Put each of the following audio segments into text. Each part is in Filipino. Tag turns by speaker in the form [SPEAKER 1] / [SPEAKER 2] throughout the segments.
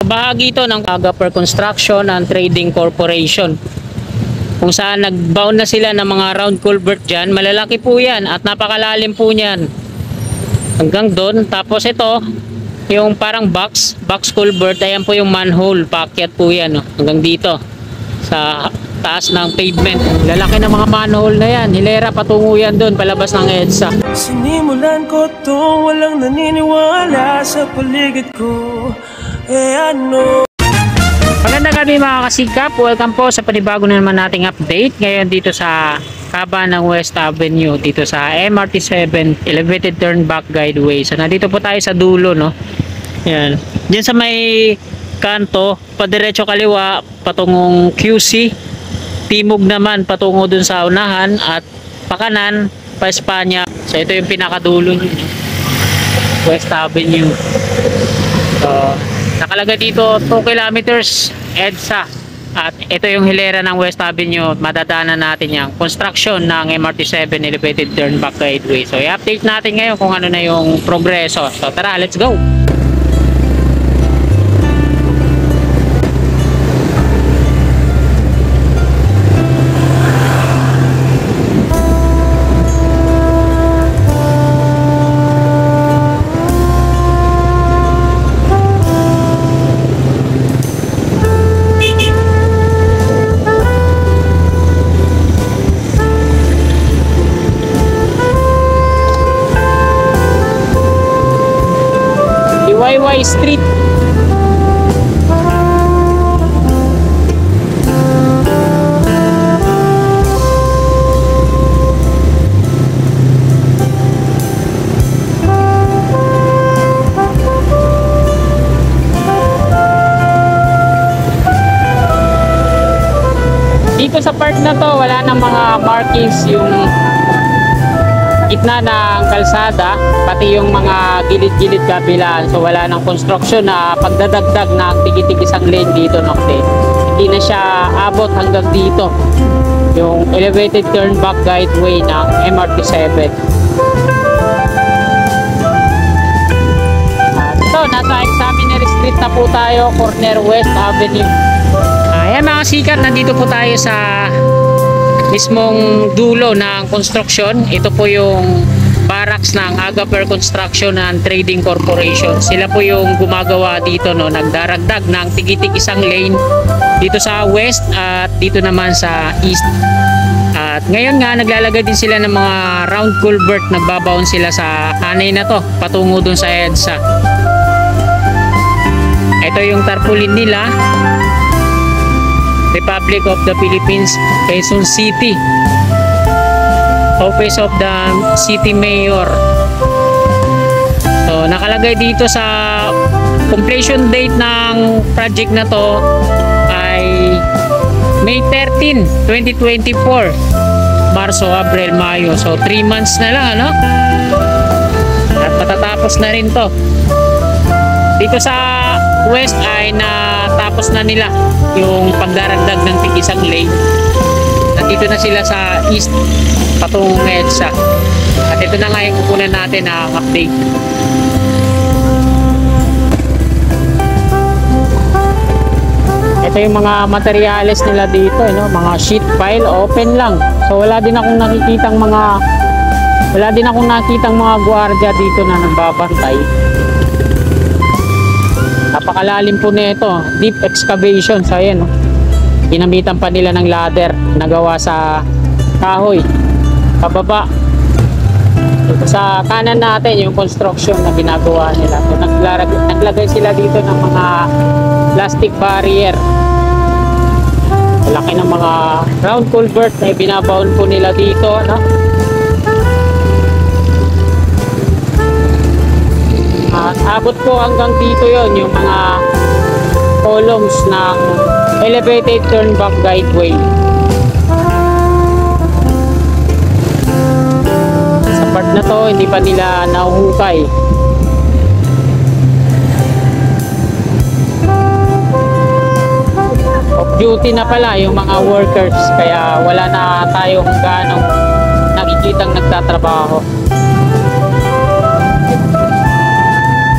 [SPEAKER 1] Bahagi ito ng Agaper Construction and Trading Corporation, kung saan nagbound na sila ng mga round culvert dyan. Malalaki po yan at napakalalim po niyan hanggang doon. Tapos ito yung parang box culvert, ayan po yung manhole, paakyat po yan, no? Hanggang dito sa taas ng pavement. Lalaki ng mga manhole na yan, hilera patungo yan doon palabas ng EDSA.
[SPEAKER 2] Sinimulan ko to, walang naniniwala sa paligid ko. Ano?
[SPEAKER 1] Magandang gabi mga kasikap, welcome po sa panibago na naman nating update. Ngayon dito sa kaba ng West Avenue, dito sa MRT7 Elevated Turnback Guideway. So nandito po tayo sa dulo, no? Yan. Diyan sa may kanto, padiretso kaliwa patungong QC, timog naman patungo dun sa unahan, at pakanan pa Espanya. So ito yung pinakadulo nyo, West Avenue. So nakalagay dito 2 kilometers EDSA, at ito yung hilera ng West Avenue. Madadaanan natin yung construction ng MRT7 Elevated Turnback Guideway. So i-update natin ngayon kung ano na yung progreso. So tara, let's go! YY Street. Dito sa part na to, wala nang mga markings yung gitna ng kalsada, pati yung mga gilid-gilid kabilaan. So wala nang construction na pagdadagdag na tigit-tig isang lane dito, no? Hindi na siya abot hanggang dito yung elevated turnback guideway ng MRT7. So nasa Examinery Street na po tayo, corner West Avenue. Ayan mga sikat, nandito po tayo sa mismong dulo ng construction. Ito po yung barracks ng Agaper Construction and Trading Corporation. Sila po yung gumagawa dito, no? Nagdaragdag ng tigitig isang lane dito sa west at dito naman sa east. At ngayon nga naglalagay din sila ng mga round culvert. Nagbabaon sila sa hanay na to patungo dun sa EDSA. Ito yung tarpaulin nila, Republic of the Philippines, Quezon City, Office of the City Mayor. So nakalagay dito sa completion date ng project na to ay May 13, 2024. Marso, Abril, Mayo. So 3 months na lang, ano? At matatapos na rin to. Dito sa west ay natapos na nila yung pagdaragdag ng tig-isang lane. Nandito na sila sa east patungong EDSA. At ito na nga yung kukunan natin na update. Ito yung mga materyales nila dito, no? Mga sheet pile, open lang. So wala din akong nakikitang mga gwardiya dito na nagbabantay. Napakalalim po nito, deep excavation. So ayan, no? Ginamitan pa nila ng ladder na gawa sa kahoy pababa. Ito sa kanan natin yung construction na ginagawa nila. So naglagay sila dito ng mga plastic barrier. Malaki ng mga round culvert na binabaon po nila dito, no? At abot po hanggang dito yon yung mga columns ng elevated turnback guideway. Sa part na to, hindi pa nila nahuhukay. Off duty na pala yung mga workers, kaya wala na tayong ganong nakikitang nagtatrabaho.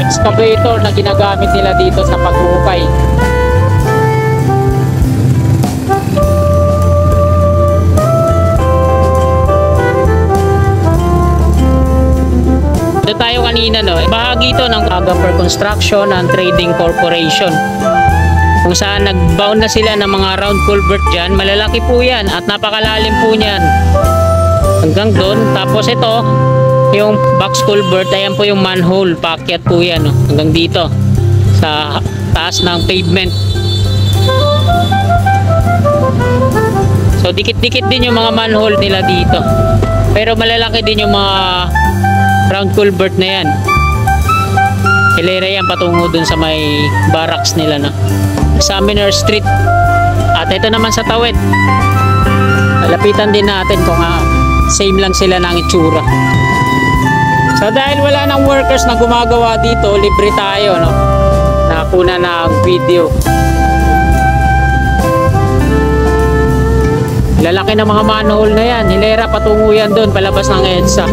[SPEAKER 1] Excavator na ginagamit nila dito sa paghuhukay. Doon tayo kanina, no? Bahagi ito ng Agapar Construction and Trading Corporation. Kung saan nagbound na sila ng mga round culvert dyan. Malalaki po yan at napakalalim po niyan. Hanggang doon. Tapos ito, yung box culvert, ayan po yung manhole. Paakyat po yan, no? Hanggang dito. Sa taas ng pavement. So dikit-dikit din yung mga manhole nila dito. Pero malalaki din yung mga round culvert na yan. Hilera yan patungo dun sa may barracks nila, no? Examiner Street. At ito naman sa tawid. Lapitan din natin kung same lang sila ng itsura. So dahil wala nang workers na gumagawa dito, libre tayo, no? Nakuna na ang video. Lalaki ng mga manhole na yan. Hilera patungo yan doon, palabas ng EDSA.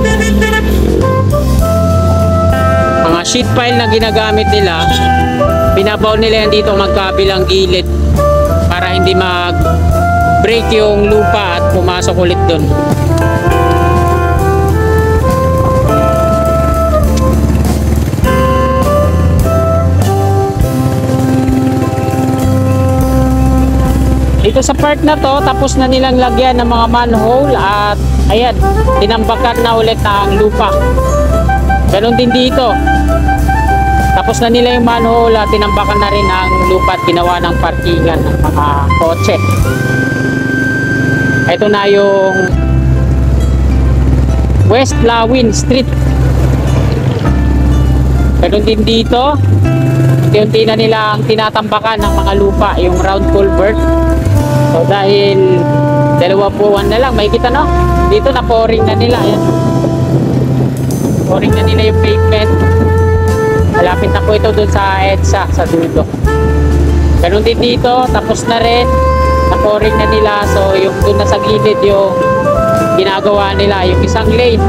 [SPEAKER 1] Mga sheet pile na ginagamit nila, binabaw nila yan dito magkabilang gilid para hindi mag-break yung lupa at pumasok ulit doon. Dito sa part na to, tapos na nilang lagyan ng mga manhole at ayan, tinambakan na ulit ang lupa. Ganon din dito. Tapos na nila yung manhole at tinambakan na rin ang lupa at ginawa ng parkingan ng mga kotse. Ito na yung West Lawin Street. Ganon din dito. Unti-unti na nilang tinatambakan ng mga lupa, yung round culvert. So dahil 2 buwan na lang, may kita, no? Dito na pouring na nila. Ayan. Pouring na nila yung pavement. Malapit na po ito dun sa EDSA, sa dulo. Ganun din dito, tapos na rin. Na pouring na nila. So yung dun na sa gilid yung ginagawa nila, yung isang lane.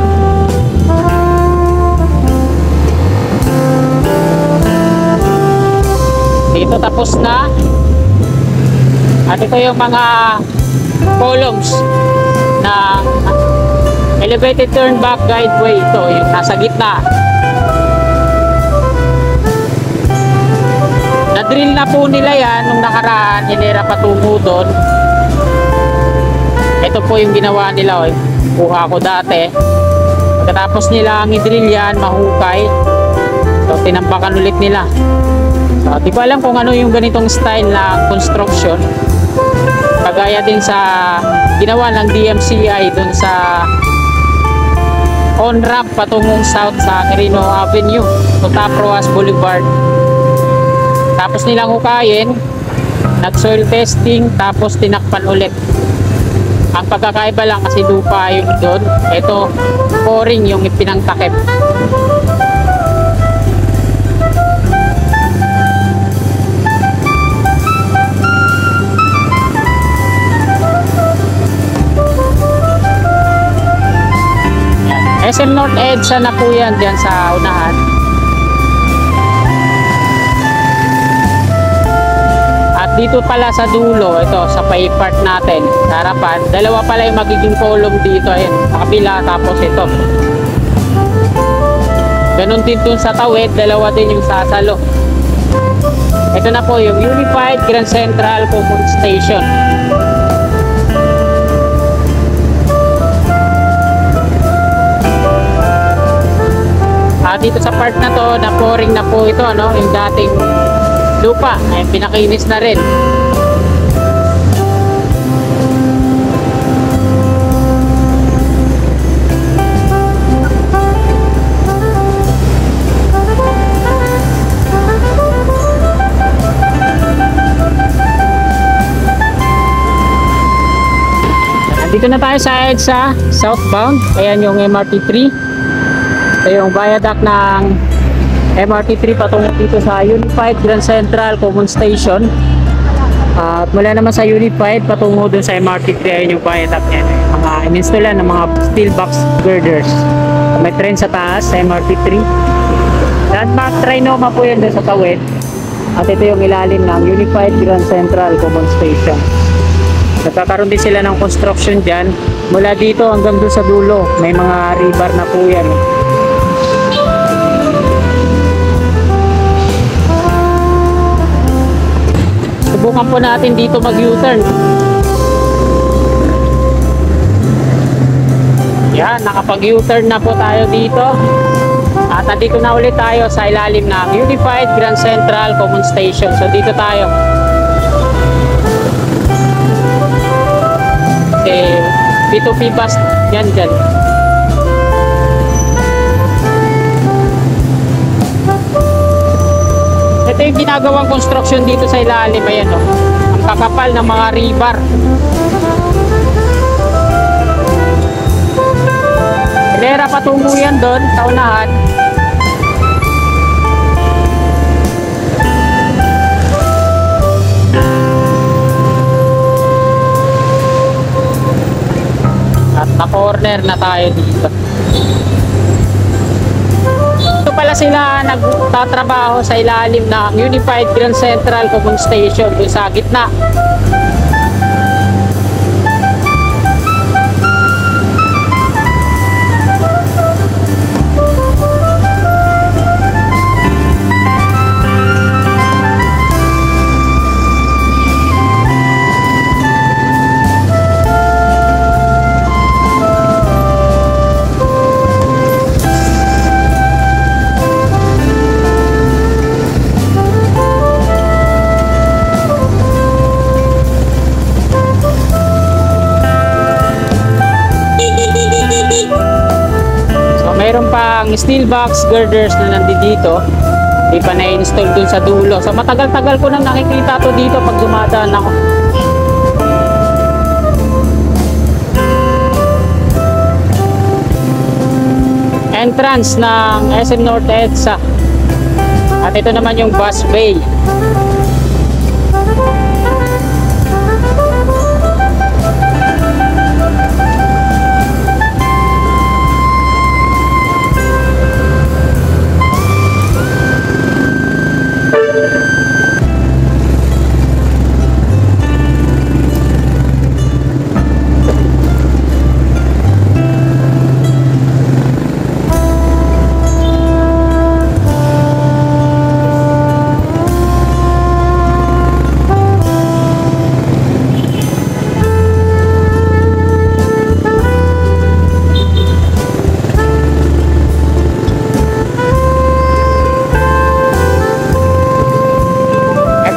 [SPEAKER 1] Dito tapos na. At ito yung mga columns ng elevated turn back guideway. Ito yung nasa gitna. Na-drill na po nila yan nung nakaraan. Hinera patungo doon. Ito po yung ginawa nila. Kuha ko dati. Pagkatapos nila ang i-drill yan, mahukay. So tinambakan ulit nila. So, di ko alam kung ano yung ganitong style na construction. Kagaya din sa ginawa ng DMCI dun sa on-ramp patungong south sa Quirino Avenue to Top Roas Boulevard. Tapos nilang hukayin, nag-soil testing, tapos tinakpan ulit. Ang pagkakaiba lang kasi lupa yung doon. Ito, pouring yung pinangtakip. SM North EDSA na po yan dyan sa unahan. At dito pala sa dulo, ito sa pay part natin, sa harapan, 2 pala yung magiging column dito. Ayan, sa kabila, tapos ito. Ganon din dun sa tawid, 2 din yung sasalo. Ito na po yung Unified Grand Central Common Station. Dito sa part na to, na pouring na po ito, no? Yung dating lupa ay pinakinis na rin. Dito na tayo sa EDSA southbound. Ayan yung MRT3. Ito yung viaduct ng MRT3 patungo dito sa Unified Grand Central Common Station. At mula naman sa Unified patungo dun sa MRT3, ayun yung viaduct niya. Mga in-installan ng mga steel box girders. May train sa taas sa MRT3. Landmark Trinoma po yan dun sa tawid. At ito yung ilalim ng Unified Grand Central Common Station. Nagkakaroon din sila ng construction dyan. Mula dito hanggang dun sa dulo, may mga rebar na po yan. subukan po natin dito mag-U-turn. Yan, nakapag-U-turn na po tayo dito. At nandito na ulit tayo sa ilalim ng Unified Grand Central Common Station. So dito tayo. P2P bus yan dyan. Ito yung ginagawang construction dito sa ilalim. Ayan o. Ang kakapal ng mga rebar. Hilera patungo yan doon sa unahan. At na-corner na tayo dito. Ito pala sila nagtatrabaho sa ilalim ng Unified Grand Central Common Station doon sa gitna. Mayroon pang steel box girders na nandito. Hindi pa na-install dun sa dulo. So matagal-tagal ko nang nakikita to dito pag dumadaan ako. Entrance ng SM North EDSA. At ito naman yung bus bay.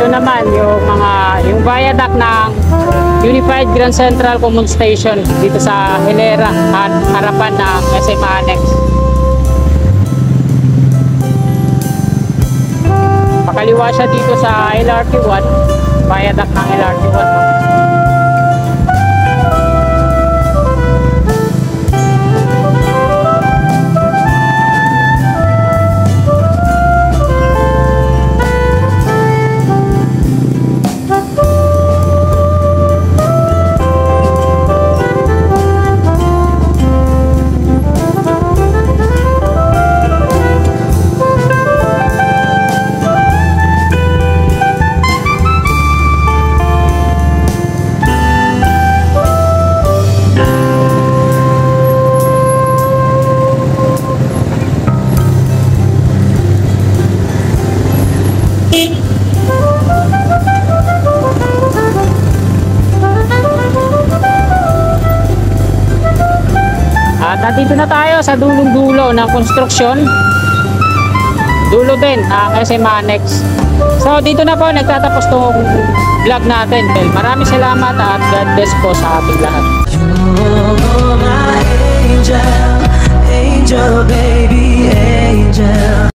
[SPEAKER 1] Naman yung viaduct ng Unified Grand Central Common Station dito sa Hilera, harapan ng SM Annex. Pakaliwa siya dito sa LRT1, viaduct ng LRT1. At nandito na tayo sa dulong-dulo ng construction. Dulo din ang SM Annex. So dito na po nagtatapos tong vlog natin. Maraming salamat at God bless po sa ating lahat.
[SPEAKER 2] You're my angel, angel baby, angel.